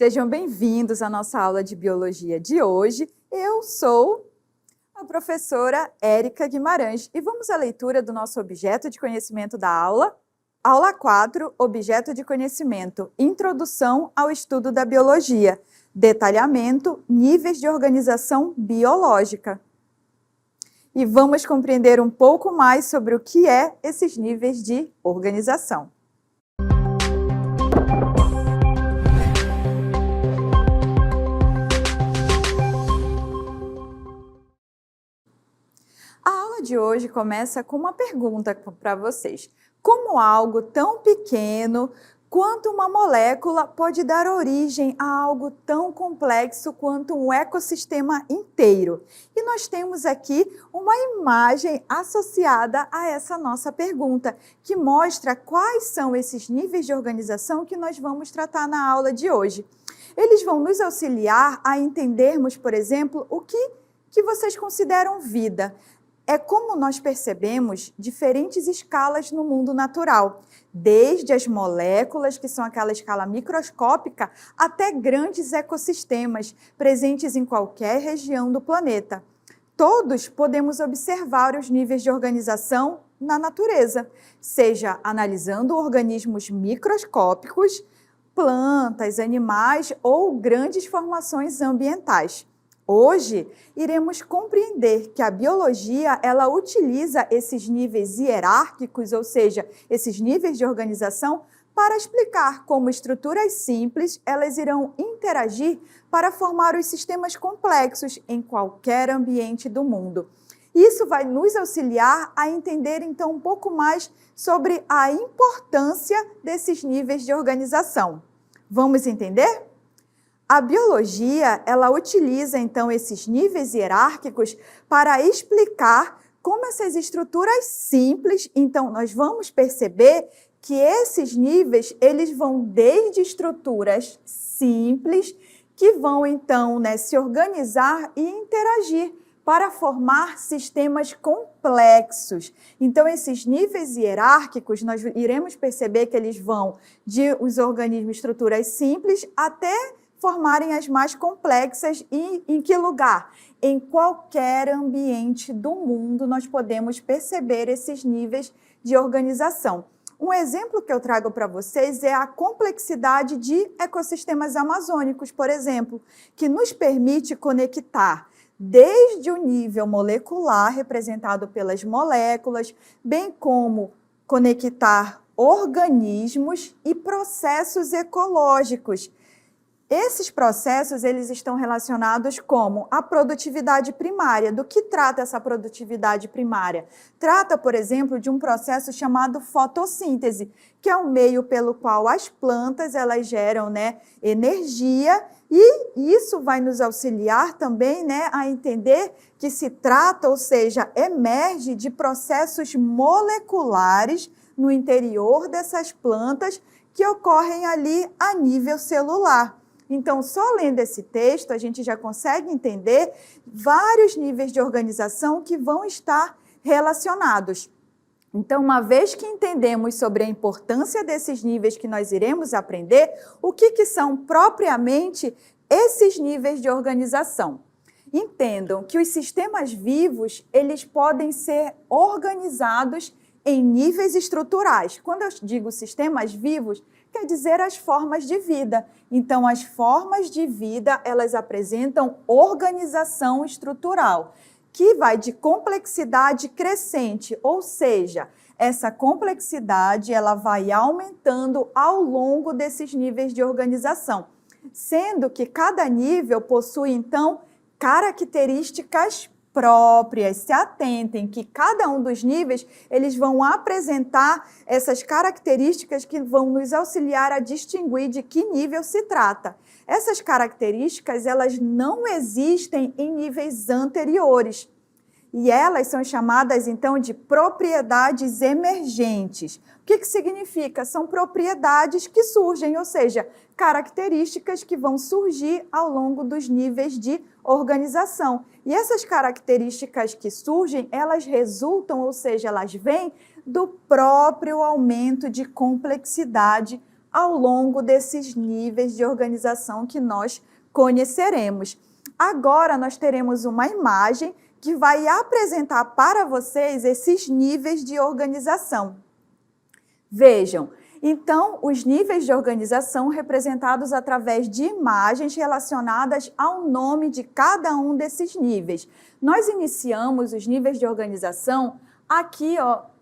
Sejam bem-vindos à nossa aula de biologia de hoje. Eu sou a professora Érica Guimarães e vamos à leitura do nosso objeto de conhecimento da aula. Aula 4, objeto de conhecimento, introdução ao estudo da biologia, detalhamento, níveis de organização biológica. E vamos compreender um pouco mais sobre o que é esses níveis de organização. A aula de hoje começa com uma pergunta para vocês. Como algo tão pequeno quanto uma molécula pode dar origem a algo tão complexo quanto um ecossistema inteiro? E nós temos aqui uma imagem associada a essa nossa pergunta, que mostra quais são esses níveis de organização que nós vamos tratar na aula de hoje. Eles vão nos auxiliar a entendermos, por exemplo, o que vocês consideram vida. É como nós percebemos diferentes escalas no mundo natural, desde as moléculas, que são aquela escala microscópica, até grandes ecossistemas presentes em qualquer região do planeta. Todos podemos observar os níveis de organização na natureza, seja analisando organismos microscópicos, plantas, animais ou grandes formações ambientais. Hoje, iremos compreender que a biologia, ela utiliza esses níveis hierárquicos, ou seja, esses níveis de organização, para explicar como estruturas simples, elas irão interagir para formar os sistemas complexos em qualquer ambiente do mundo. Isso vai nos auxiliar a entender, então, um pouco mais sobre a importância desses níveis de organização. Vamos entender? A biologia, ela utiliza, então, esses níveis hierárquicos para explicar como essas estruturas simples, então, nós vamos perceber que esses níveis, eles vão desde estruturas simples, que vão, então, se organizar e interagir para formar sistemas complexos. Então, esses níveis hierárquicos, nós iremos perceber que eles vão de os organismos, estruturas simples, até formarem as mais complexas. E em que lugar? Em qualquer ambiente do mundo nós podemos perceber esses níveis de organização. Um exemplo que eu trago para vocês é a complexidade de ecossistemas amazônicos, por exemplo, que nos permite conectar desde o nível molecular, representado pelas moléculas, bem como conectar organismos e processos ecológicos. Esses processos, eles estão relacionados como a produtividade primária. Do que trata essa produtividade primária? Trata, por exemplo, de um processo chamado fotossíntese, que é o meio pelo qual as plantas elas geram energia, e isso vai nos auxiliar também a entender que se trata, ou seja, emerge de processos moleculares no interior dessas plantas que ocorrem ali a nível celular. Então, só lendo esse texto, a gente já consegue entender vários níveis de organização que vão estar relacionados. Então, uma vez que entendemos sobre a importância desses níveis que nós iremos aprender, o que são propriamente esses níveis de organização? Entendam que os sistemas vivos, eles podem ser organizados em níveis estruturais. Quando eu digo sistemas vivos, quer dizer as formas de vida. Então, as formas de vida, elas apresentam organização estrutural, que vai de complexidade crescente, ou seja, essa complexidade ela vai aumentando ao longo desses níveis de organização, sendo que cada nível possui, então, características próprias. Se atentem que cada um dos níveis, eles vão apresentar essas características que vão nos auxiliar a distinguir de que nível se trata. Essas características, elas não existem em níveis anteriores. E elas são chamadas, então, de propriedades emergentes. O que significa? São propriedades que surgem, ou seja, características que vão surgir ao longo dos níveis de organização. E essas características que surgem, elas resultam, ou seja, elas vêm do próprio aumento de complexidade ao longo desses níveis de organização que nós conheceremos. Agora nós teremos uma imagem que vai apresentar para vocês esses níveis de organização. Vejam, então, os níveis de organização representados através de imagens relacionadas ao nome de cada um desses níveis. Nós iniciamos os níveis de organização aqui,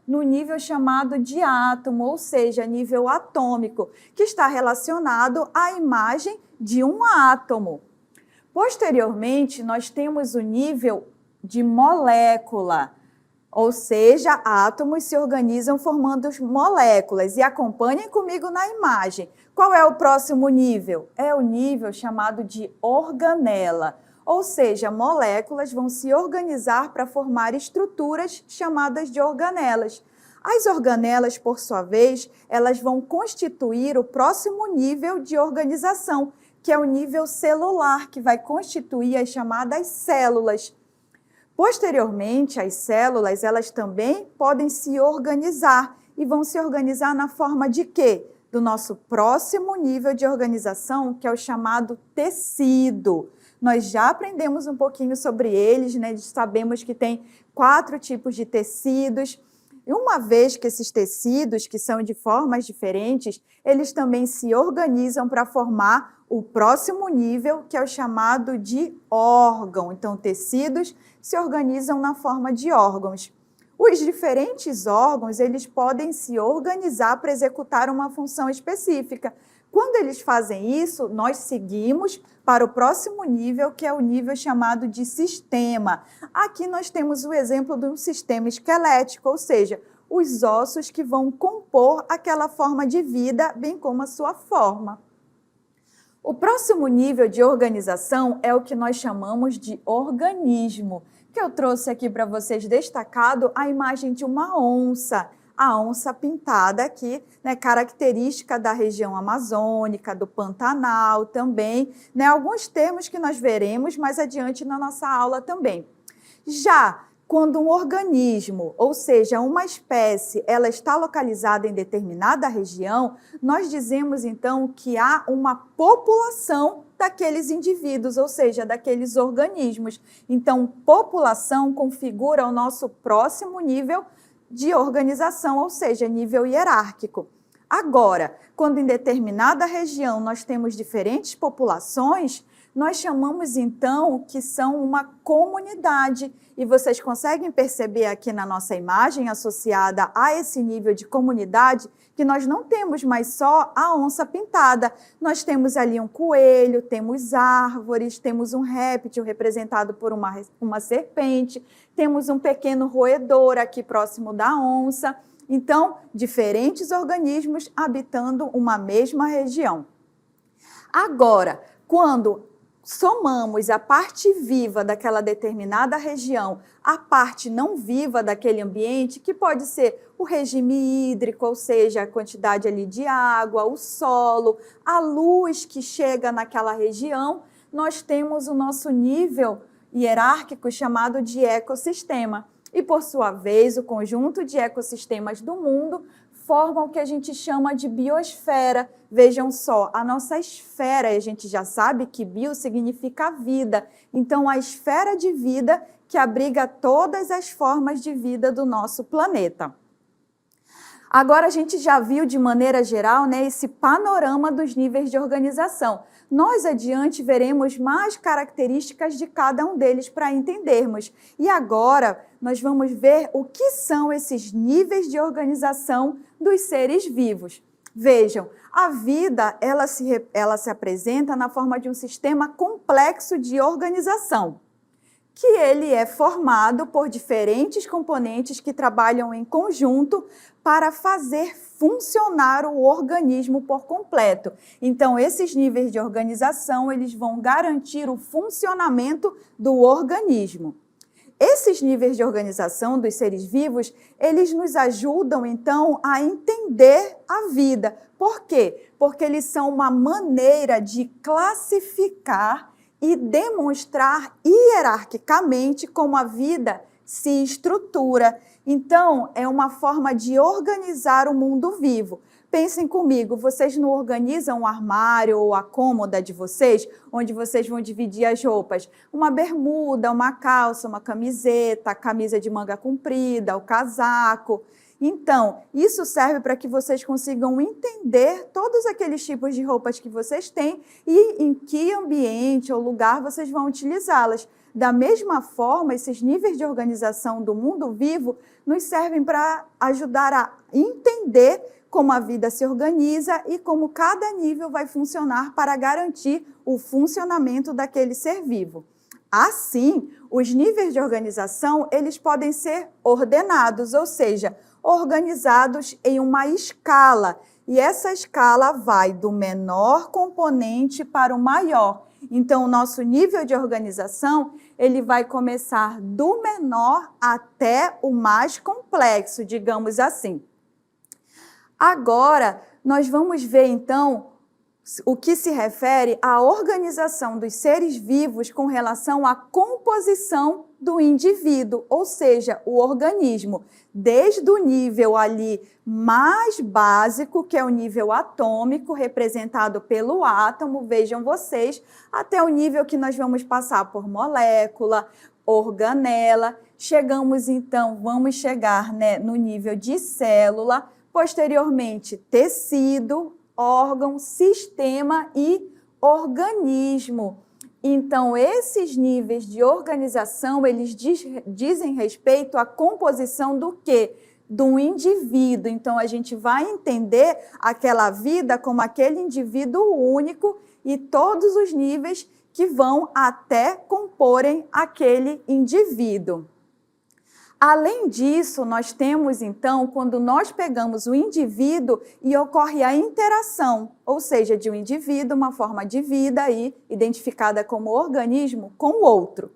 no nível chamado de átomo, ou seja, nível atômico, que está relacionado à imagem de um átomo. Posteriormente, nós temos o nível de molécula, ou seja, átomos se organizam formando moléculas. E acompanhem comigo na imagem. Qual é o próximo nível? É o nível chamado de organela, ou seja, moléculas vão se organizar para formar estruturas chamadas de organelas. As organelas, por sua vez, elas vão constituir o próximo nível de organização, que é o nível celular, que vai constituir as chamadas células. Posteriormente, as células, elas também podem se organizar e vão se organizar na forma de quê? Do nosso próximo nível de organização, que é o chamado tecido. Nós já aprendemos um pouquinho sobre eles, né? Sabemos que tem 4 tipos de tecidos. E uma vez que esses tecidos, que são de formas diferentes, eles também se organizam para formar o próximo nível, que é o chamado de órgão. Então, tecidos se organizam na forma de órgãos. Os diferentes órgãos, eles podem se organizar para executar uma função específica. Quando eles fazem isso, nós seguimos para o próximo nível, que é o nível chamado de sistema. Aqui nós temos o exemplo de um sistema esquelético, ou seja, os ossos que vão compor aquela forma de vida, bem como a sua forma. O próximo nível de organização é o que nós chamamos de organismo, que eu trouxe aqui para vocês destacado a imagem de uma onça. A onça pintada aqui, né, característica da região amazônica, do Pantanal também, né, alguns termos que nós veremos mais adiante na nossa aula também. Já quando um organismo, ou seja, uma espécie, ela está localizada em determinada região, nós dizemos então que há uma população daqueles indivíduos, ou seja, daqueles organismos. Então, população configura o nosso próximo nível de organização, ou seja, nível hierárquico. Agora, quando em determinada região nós temos diferentes populações, nós chamamos então que são uma comunidade. E vocês conseguem perceber aqui na nossa imagem associada a esse nível de comunidade que nós não temos mais só a onça pintada. Nós temos ali um coelho, temos árvores, temos um réptil representado por uma serpente, temos um pequeno roedor aqui próximo da onça. Então, diferentes organismos habitando uma mesma região. Agora, quando somamos a parte viva daquela determinada região à parte não viva daquele ambiente, que pode ser o regime hídrico, ou seja, a quantidade ali de água, o solo, a luz que chega naquela região, nós temos o nosso nível hierárquico chamado de ecossistema. E, por sua vez, o conjunto de ecossistemas do mundo formam o que a gente chama de biosfera. Vejam só, a nossa esfera, a gente já sabe que bio significa vida. Então, a esfera de vida que abriga todas as formas de vida do nosso planeta. Agora, a gente já viu de maneira geral, né, esse panorama dos níveis de organização. Nós adiante veremos mais características de cada um deles para entendermos. E agora nós vamos ver o que são esses níveis de organização dos seres vivos. Vejam, a vida ela se apresenta na forma de um sistema complexo de organização, que ele é formado por diferentes componentes que trabalham em conjunto para fazer funcionar o organismo por completo. Então, esses níveis de organização, eles vão garantir o funcionamento do organismo. Esses níveis de organização dos seres vivos, eles nos ajudam, então, a entender a vida. Por quê? Porque eles são uma maneira de classificar e demonstrar hierarquicamente como a vida se estrutura. Então, é uma forma de organizar o mundo vivo. Pensem comigo, vocês não organizam o armário ou a cômoda de vocês, onde vocês vão dividir as roupas? Uma bermuda, uma calça, uma camiseta, a camisa de manga comprida, o casaco. Então, isso serve para que vocês consigam entender todos aqueles tipos de roupas que vocês têm e em que ambiente ou lugar vocês vão utilizá-las. Da mesma forma, esses níveis de organização do mundo vivo nos servem para ajudar a entender como a vida se organiza e como cada nível vai funcionar para garantir o funcionamento daquele ser vivo. Assim, os níveis de organização, eles podem ser ordenados, ou seja, organizados em uma escala. E essa escala vai do menor componente para o maior. Então, o nosso nível de organização, ele vai começar do menor até o mais complexo, digamos assim. Agora, nós vamos ver, então, o que se refere à organização dos seres vivos com relação à composição do indivíduo, ou seja, o organismo, desde o nível ali mais básico, que é o nível atômico, representado pelo átomo, vejam vocês, até o nível que nós vamos passar por molécula, organela, vamos chegar, né, no nível de célula, posteriormente tecido, órgão, sistema e organismo. Então, esses níveis de organização, eles dizem respeito à composição do quê? Do indivíduo. Então, a gente vai entender aquela vida como aquele indivíduo único e todos os níveis que vão até comporem aquele indivíduo. Além disso, nós temos, então, quando nós pegamos o indivíduo e ocorre a interação, ou seja, de um indivíduo, uma forma de vida aí, identificada como organismo, com o outro.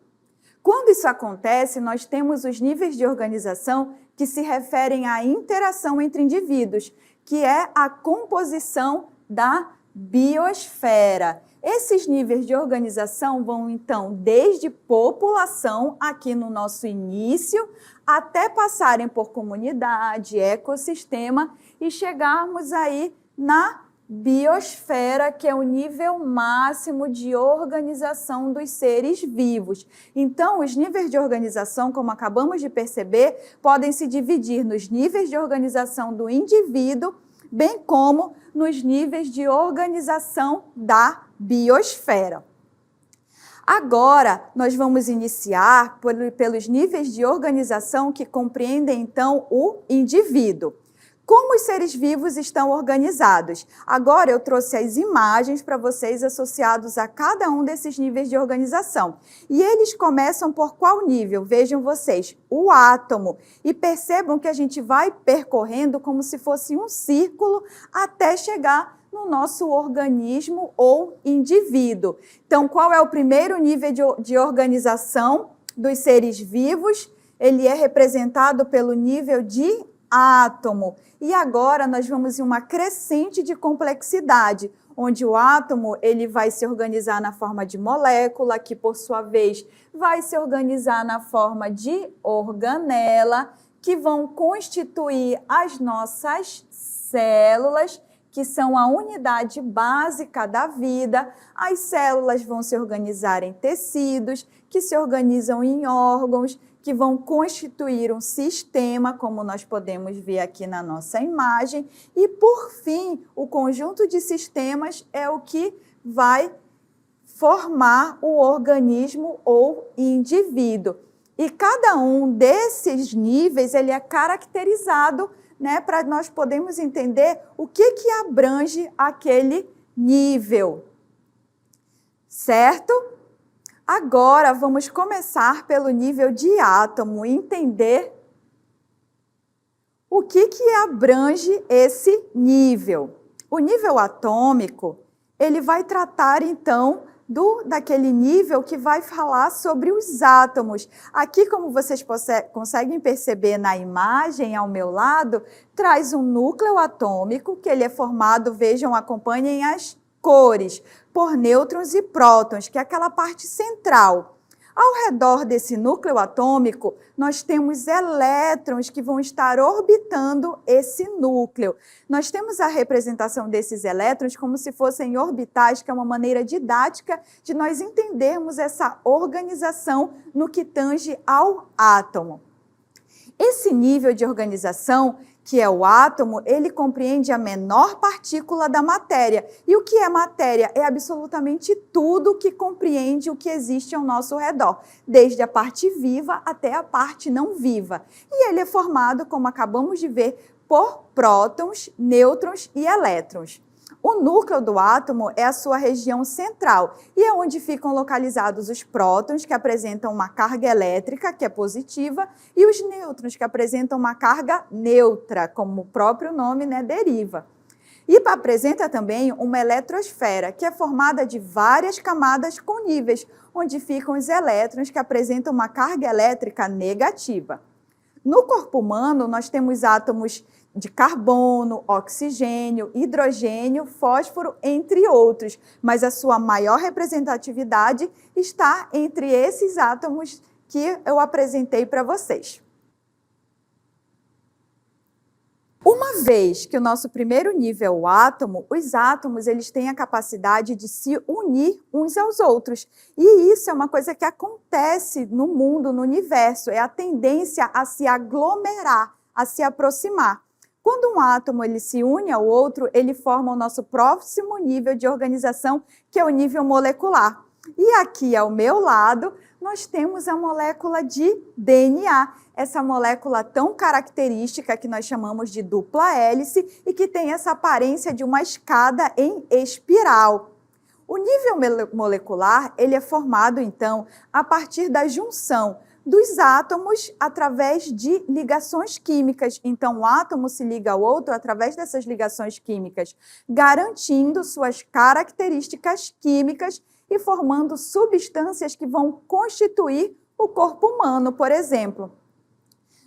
Quando isso acontece, nós temos os níveis de organização que se referem à interação entre indivíduos, que é a composição da biosfera. Esses níveis de organização vão, então, desde população, aqui no nosso início, até passarem por comunidade, ecossistema e chegarmos aí na biosfera, que é o nível máximo de organização dos seres vivos. Então, os níveis de organização, como acabamos de perceber, podem se dividir nos níveis de organização do indivíduo, bem como nos níveis de organização da biosfera. Agora, nós vamos iniciar pelos níveis de organização que compreendem, então, o indivíduo. Como os seres vivos estão organizados? Agora eu trouxe as imagens para vocês associados a cada um desses níveis de organização. E eles começam por qual nível? Vejam vocês, o átomo. E percebam que a gente vai percorrendo como se fosse um círculo até chegar no nosso organismo ou indivíduo. Então, qual é o primeiro nível de organização dos seres vivos? Ele é representado pelo nível de átomo. E agora nós vamos em uma crescente de complexidade, onde o átomo ele vai se organizar na forma de molécula, que por sua vez vai se organizar na forma de organela, que vão constituir as nossas células, que são a unidade básica da vida. As células vão se organizar em tecidos, que se organizam em órgãos, que vão constituir um sistema, como nós podemos ver aqui na nossa imagem. E, por fim, o conjunto de sistemas é o que vai formar o organismo ou indivíduo. E cada um desses níveis ele é caracterizado, né, para nós podermos entender o que abrange aquele nível. Certo? Agora, vamos começar pelo nível de átomo, entender o que abrange esse nível. O nível atômico, ele vai tratar, então, daquele nível que vai falar sobre os átomos. Aqui, como vocês conseguem perceber na imagem ao meu lado, traz um núcleo atômico, que ele é formado, vejam, acompanhem as cores, por nêutrons e prótons, que é aquela parte central. Ao redor desse núcleo atômico, nós temos elétrons que vão estar orbitando esse núcleo. Nós temos a representação desses elétrons como se fossem orbitais, que é uma maneira didática de nós entendermos essa organização no que tange ao átomo. Esse nível de organização, que é o átomo, ele compreende a menor partícula da matéria. E o que é matéria? É absolutamente tudo que compreende o que existe ao nosso redor, desde a parte viva até a parte não viva. E ele é formado, como acabamos de ver, por prótons, nêutrons e elétrons. O núcleo do átomo é a sua região central e é onde ficam localizados os prótons, que apresentam uma carga elétrica, que é positiva, e os nêutrons, que apresentam uma carga neutra, como o próprio nome, deriva. E apresenta também uma eletrosfera, que é formada de várias camadas com níveis, onde ficam os elétrons, que apresentam uma carga elétrica negativa. No corpo humano, nós temos átomos de carbono, oxigênio, hidrogênio, fósforo, entre outros, mas a sua maior representatividade está entre esses átomos que eu apresentei para vocês. Uma vez que o nosso primeiro nível é o átomo, os átomos eles têm a capacidade de se unir uns aos outros. E isso é uma coisa que acontece no mundo, no universo, é a tendência a se aglomerar, a se aproximar. Quando um átomo ele se une ao outro, ele forma o nosso próximo nível de organização, que é o nível molecular. E aqui ao meu lado, nós temos a molécula de DNA, essa molécula tão característica que nós chamamos de dupla hélice e que tem essa aparência de uma escada em espiral. O nível molecular ele é formado, então, a partir da junção dos átomos através de ligações químicas. Então, o átomo se liga ao outro através dessas ligações químicas, garantindo suas características químicas e formando substâncias que vão constituir o corpo humano, por exemplo.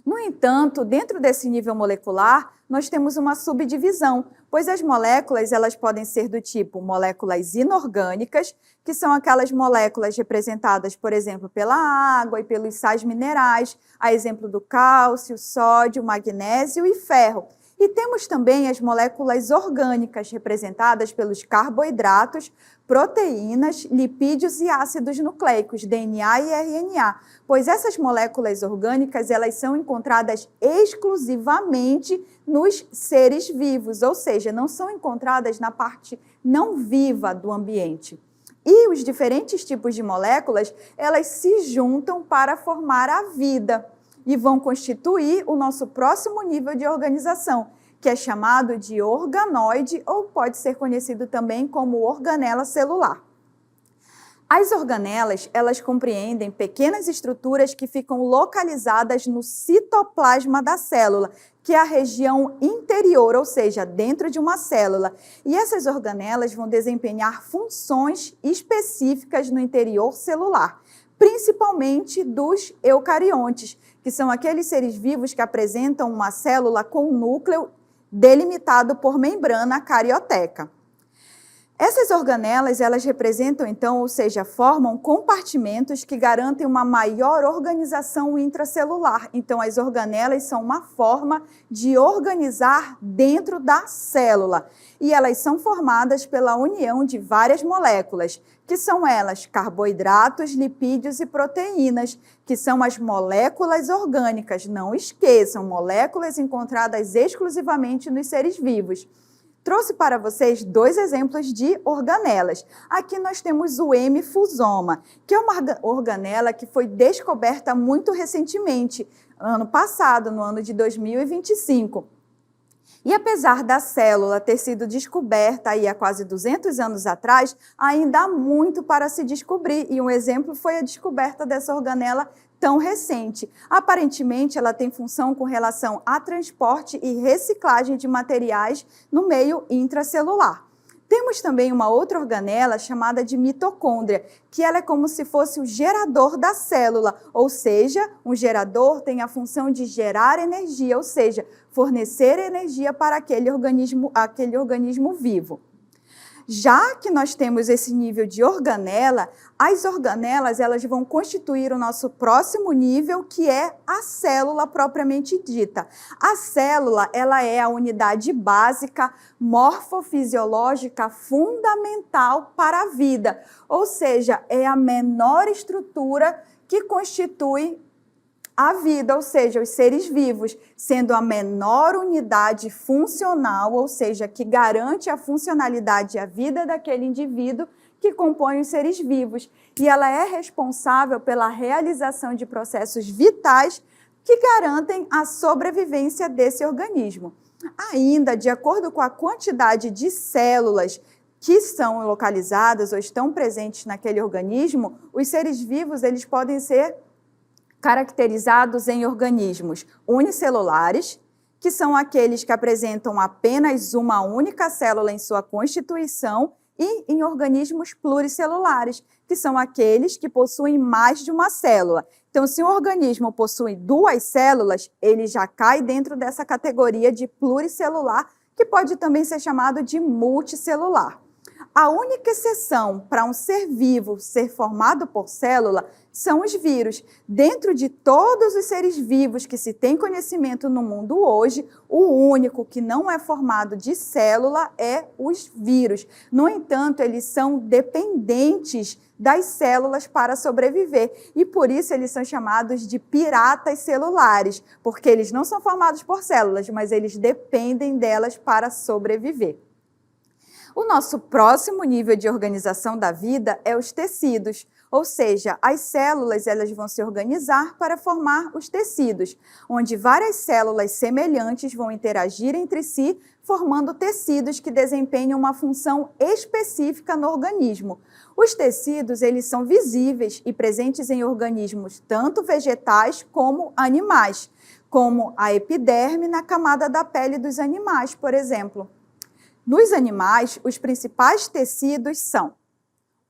No entanto, dentro desse nível molecular, nós temos uma subdivisão, pois as moléculas elas podem ser do tipo moléculas inorgânicas, que são aquelas moléculas representadas, por exemplo, pela água e pelos sais minerais, a exemplo do cálcio, sódio, magnésio e ferro. E temos também as moléculas orgânicas, representadas pelos carboidratos, proteínas, lipídios e ácidos nucleicos, DNA e RNA, pois essas moléculas orgânicas elas são encontradas exclusivamente nos seres vivos, ou seja, não são encontradas na parte não viva do ambiente. E os diferentes tipos de moléculas, elas se juntam para formar a vida e vão constituir o nosso próximo nível de organização, que é chamado de organoide ou pode ser conhecido também como organela celular. As organelas, elas compreendem pequenas estruturas que ficam localizadas no citoplasma da célula, que é a região interior, ou seja, dentro de uma célula. E essas organelas vão desempenhar funções específicas no interior celular, principalmente dos eucariontes, que são aqueles seres vivos que apresentam uma célula com um núcleo delimitado por membrana carioteca. Essas organelas, elas representam então, ou seja, formam compartimentos que garantem uma maior organização intracelular. Então, as organelas são uma forma de organizar dentro da célula. E elas são formadas pela união de várias moléculas, que são elas carboidratos, lipídios e proteínas, que são as moléculas orgânicas. Não esqueçam, moléculas encontradas exclusivamente nos seres vivos. Trouxe para vocês dois exemplos de organelas. Aqui nós temos o M-fusoma, que é uma organela que foi descoberta muito recentemente, ano passado, no ano de 2025. E apesar da célula ter sido descoberta aí há quase 200 anos atrás, ainda há muito para se descobrir. E um exemplo foi a descoberta dessa organela tão recente. Aparentemente, ela tem função com relação a transporte e reciclagem de materiais no meio intracelular. Temos também uma outra organela chamada de mitocôndria, que ela é como se fosse o gerador da célula, ou seja, um gerador tem a função de gerar energia, ou seja, fornecer energia para aquele organismo vivo. Já que nós temos esse nível de organela, as organelas elas vão constituir o nosso próximo nível, que é a célula propriamente dita. A célula ela é a unidade básica morfofisiológica fundamental para a vida, ou seja, é a menor estrutura que constitui a vida, ou seja, os seres vivos, sendo a menor unidade funcional, ou seja, que garante a funcionalidade e a vida daquele indivíduo que compõe os seres vivos. E ela é responsável pela realização de processos vitais que garantem a sobrevivência desse organismo. Ainda, de acordo com a quantidade de células que são localizadas ou estão presentes naquele organismo, os seres vivos eles podem ser caracterizados em organismos unicelulares, que são aqueles que apresentam apenas uma única célula em sua constituição, e em organismos pluricelulares, que são aqueles que possuem mais de uma célula. Então, se um organismo possui 2 células, ele já cai dentro dessa categoria de pluricelular, que pode também ser chamado de multicelular. A única exceção para um ser vivo ser formado por célula são os vírus. Dentro de todos os seres vivos que se tem conhecimento no mundo hoje, o único que não é formado de célula é os vírus. No entanto, eles são dependentes das células para sobreviver e por isso eles são chamados de piratas celulares, porque eles não são formados por células, mas eles dependem delas para sobreviver. O nosso próximo nível de organização da vida é os tecidos, ou seja, as células elas vão se organizar para formar os tecidos, onde várias células semelhantes vão interagir entre si, formando tecidos que desempenham uma função específica no organismo. Os tecidos eles são visíveis e presentes em organismos tanto vegetais como animais, como a epiderme na camada da pele dos animais, por exemplo. Nos animais, os principais tecidos são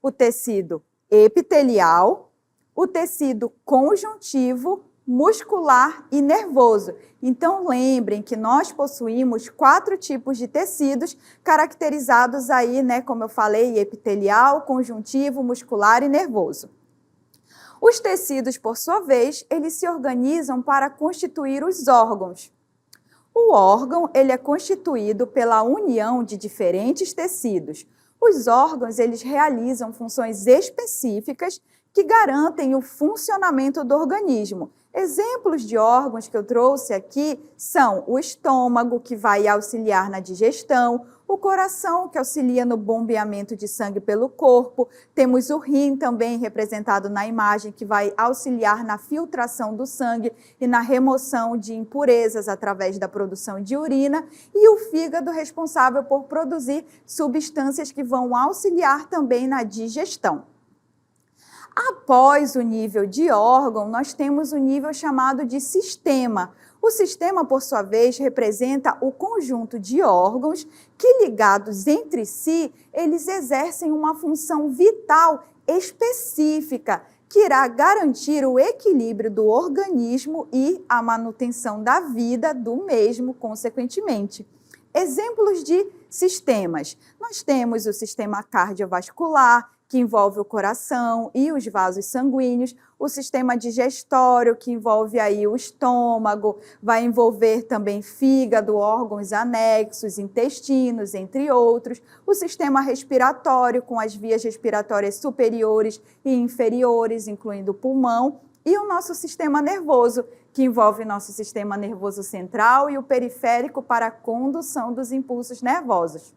o tecido epitelial, o tecido conjuntivo, muscular e nervoso. Então, lembrem que nós possuímos 4 tipos de tecidos caracterizados aí, né, como eu falei, epitelial, conjuntivo, muscular e nervoso. Os tecidos, por sua vez, eles se organizam para constituir os órgãos. O órgão ele é constituído pela união de diferentes tecidos. Os órgãos eles realizam funções específicas que garantem o funcionamento do organismo. Exemplos de órgãos que eu trouxe aqui são o estômago, que vai auxiliar na digestão, o coração, que auxilia no bombeamento de sangue pelo corpo, temos o rim também representado na imagem, que vai auxiliar na filtração do sangue e na remoção de impurezas através da produção de urina, e o fígado responsável por produzir substâncias que vão auxiliar também na digestão. Após o nível de órgão, nós temos o nível chamado de sistema. O sistema, por sua vez, representa o conjunto de órgãos que, ligados entre si, eles exercem uma função vital específica, que irá garantir o equilíbrio do organismo e a manutenção da vida do mesmo, consequentemente. Exemplos de sistemas. Nós temos o sistema cardiovascular, que envolve o coração e os vasos sanguíneos, o sistema digestório, que envolve aí o estômago, vai envolver também fígado, órgãos anexos, intestinos, entre outros, o sistema respiratório, com as vias respiratórias superiores e inferiores, incluindo o pulmão, e o nosso sistema nervoso, que envolve nosso sistema nervoso central e o periférico para a condução dos impulsos nervosos.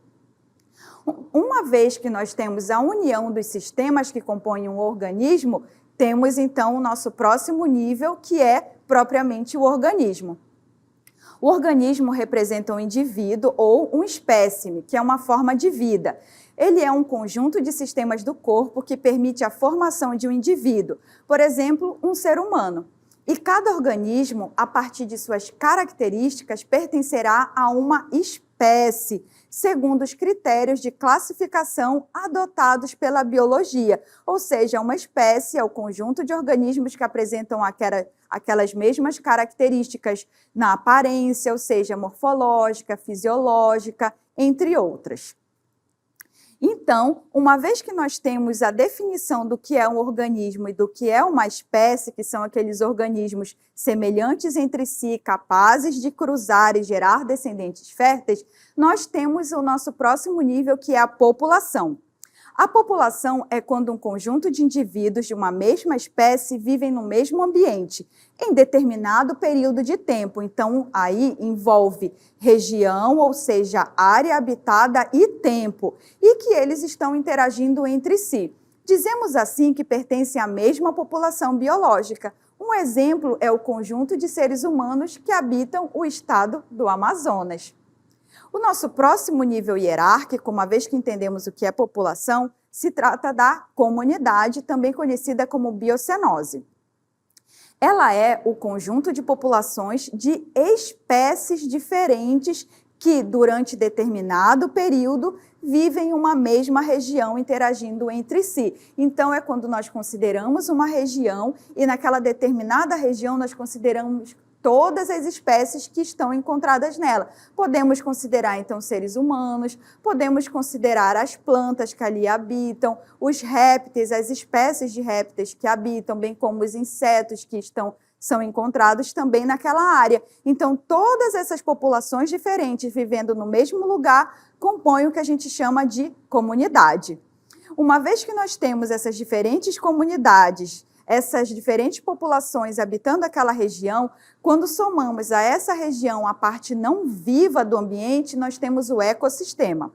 Uma vez que nós temos a união dos sistemas que compõem um organismo, temos então o nosso próximo nível, que é propriamente o organismo. O organismo representa um indivíduo ou um espécime, que é uma forma de vida. Ele é um conjunto de sistemas do corpo que permite a formação de um indivíduo, por exemplo, um ser humano. E cada organismo, a partir de suas características, pertencerá a uma espécie, segundo os critérios de classificação adotados pela biologia. Ou seja, uma espécie é o conjunto de organismos que apresentam aquelas mesmas características na aparência, ou seja, morfológica, fisiológica, entre outras. Então, uma vez que nós temos a definição do que é um organismo e do que é uma espécie, que são aqueles organismos semelhantes entre si, capazes de cruzar e gerar descendentes férteis, nós temos o nosso próximo nível, que é a população. A população é quando um conjunto de indivíduos de uma mesma espécie vivem no mesmo ambiente, em determinado período de tempo. Então, aí envolve região, ou seja, área habitada e tempo, e que eles estão interagindo entre si. Dizemos assim que pertencem à mesma população biológica. Um exemplo é o conjunto de seres humanos que habitam o estado do Amazonas. O nosso próximo nível hierárquico, uma vez que entendemos o que é população, se trata da comunidade, também conhecida como biocenose. Ela é o conjunto de populações de espécies diferentes que, durante determinado período, vivem em uma mesma região interagindo entre si. Então, é quando nós consideramos uma região e naquela determinada região nós consideramos todas as espécies que estão encontradas nela. Podemos considerar, então, seres humanos, podemos considerar as plantas que ali habitam, os répteis, as espécies de répteis que habitam, bem como os insetos que são encontrados também naquela área. Então, todas essas populações diferentes vivendo no mesmo lugar compõem o que a gente chama de comunidade. Uma vez que nós temos essas diferentes comunidades, essas diferentes populações habitando aquela região, quando somamos a essa região a parte não viva do ambiente, nós temos o ecossistema.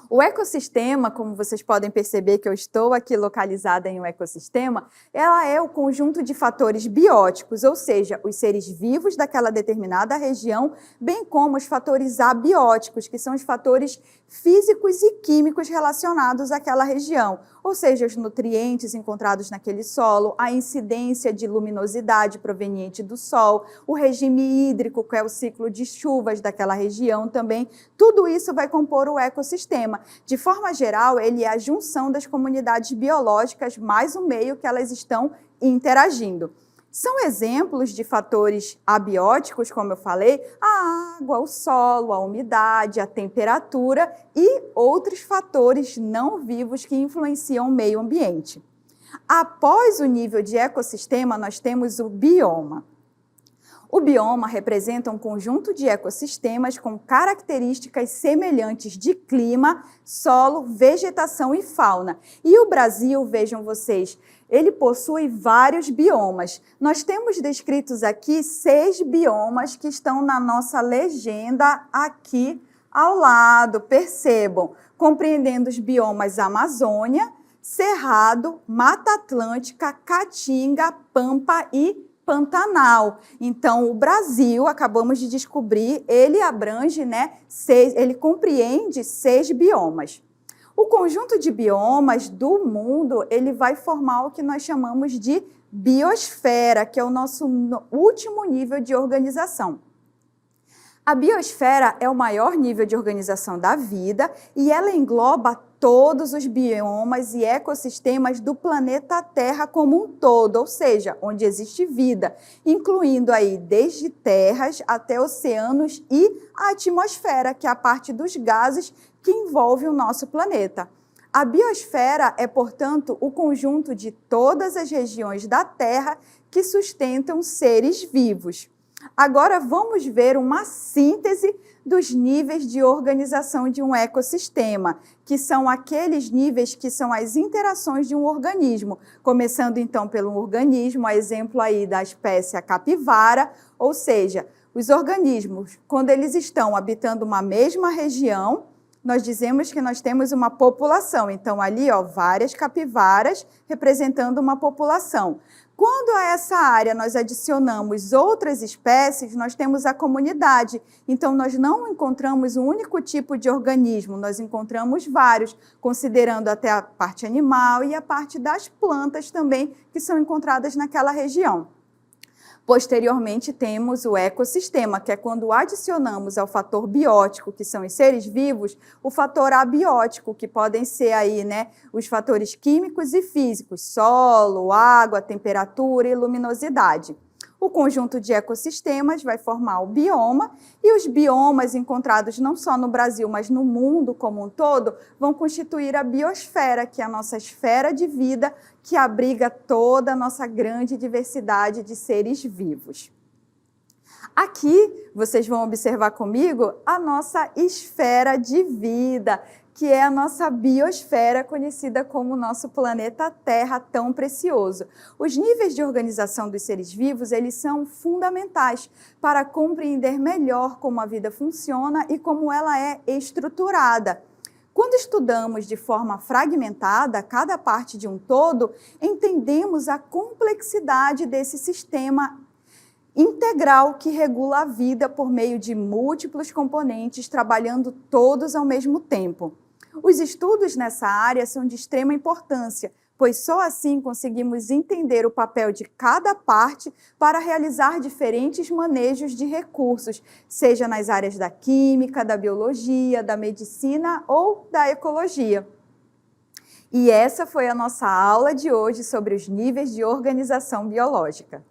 O ecossistema, como vocês podem perceber que eu estou aqui localizada em um ecossistema, ela é o conjunto de fatores bióticos, ou seja, os seres vivos daquela determinada região, bem como os fatores abióticos, que são os fatores físicos e químicos relacionados àquela região, ou seja, os nutrientes encontrados naquele solo, a incidência de luminosidade proveniente do sol, o regime hídrico, que é o ciclo de chuvas daquela região também, tudo isso vai compor o ecossistema. De forma geral, ele é a junção das comunidades biológicas mais o meio que elas estão interagindo. São exemplos de fatores abióticos, como eu falei, a água, o solo, a umidade, a temperatura e outros fatores não vivos que influenciam o meio ambiente. Após o nível de ecossistema, nós temos o bioma. O bioma representa um conjunto de ecossistemas com características semelhantes de clima, solo, vegetação e fauna. E o Brasil, vejam vocês, ele possui vários biomas. Nós temos descritos aqui 6 biomas que estão na nossa legenda aqui ao lado, percebam, compreendendo os biomas Amazônia, Cerrado, Mata Atlântica, Caatinga, Pampa e Pantanal. Então, o Brasil, acabamos de descobrir, ele abrange, ele compreende 6 biomas. O conjunto de biomas do mundo, ele vai formar o que nós chamamos de biosfera, que é o nosso último nível de organização. A biosfera é o maior nível de organização da vida e ela engloba todos os biomas e ecossistemas do planeta Terra como um todo, ou seja, onde existe vida, incluindo aí desde terras até oceanos e a atmosfera, que é a parte dos gases que envolve o nosso planeta. A biosfera é, portanto, o conjunto de todas as regiões da Terra que sustentam seres vivos. Agora vamos ver uma síntese dos níveis de organização de um ecossistema, que são aqueles níveis que são as interações de um organismo, começando então pelo organismo, a exemplo aí da espécie a capivara, ou seja, os organismos, quando eles estão habitando uma mesma região, nós dizemos que nós temos uma população, então ali várias capivaras representando uma população. Quando a essa área nós adicionamos outras espécies, nós temos a comunidade. Então, nós não encontramos um único tipo de organismo, nós encontramos vários, considerando até a parte animal e a parte das plantas também, que são encontradas naquela região. Posteriormente, temos o ecossistema, que é quando adicionamos ao fator biótico, que são os seres vivos, o fator abiótico, que podem ser aí, os fatores químicos e físicos, solo, água, temperatura e luminosidade. O conjunto de ecossistemas vai formar o bioma, e os biomas encontrados não só no Brasil, mas no mundo como um todo, vão constituir a biosfera, que é a nossa esfera de vida, que abriga toda a nossa grande diversidade de seres vivos. Aqui, vocês vão observar comigo a nossa esfera de vida, que é a nossa biosfera, conhecida como o nosso planeta Terra tão precioso. Os níveis de organização dos seres vivos, eles são fundamentais para compreender melhor como a vida funciona e como ela é estruturada. Quando estudamos de forma fragmentada cada parte de um todo, entendemos a complexidade desse sistema integral que regula a vida por meio de múltiplos componentes trabalhando todos ao mesmo tempo. Os estudos nessa área são de extrema importância, pois só assim conseguimos entender o papel de cada parte para realizar diferentes manejos de recursos, seja nas áreas da química, da biologia, da medicina ou da ecologia. E essa foi a nossa aula de hoje sobre os níveis de organização biológica.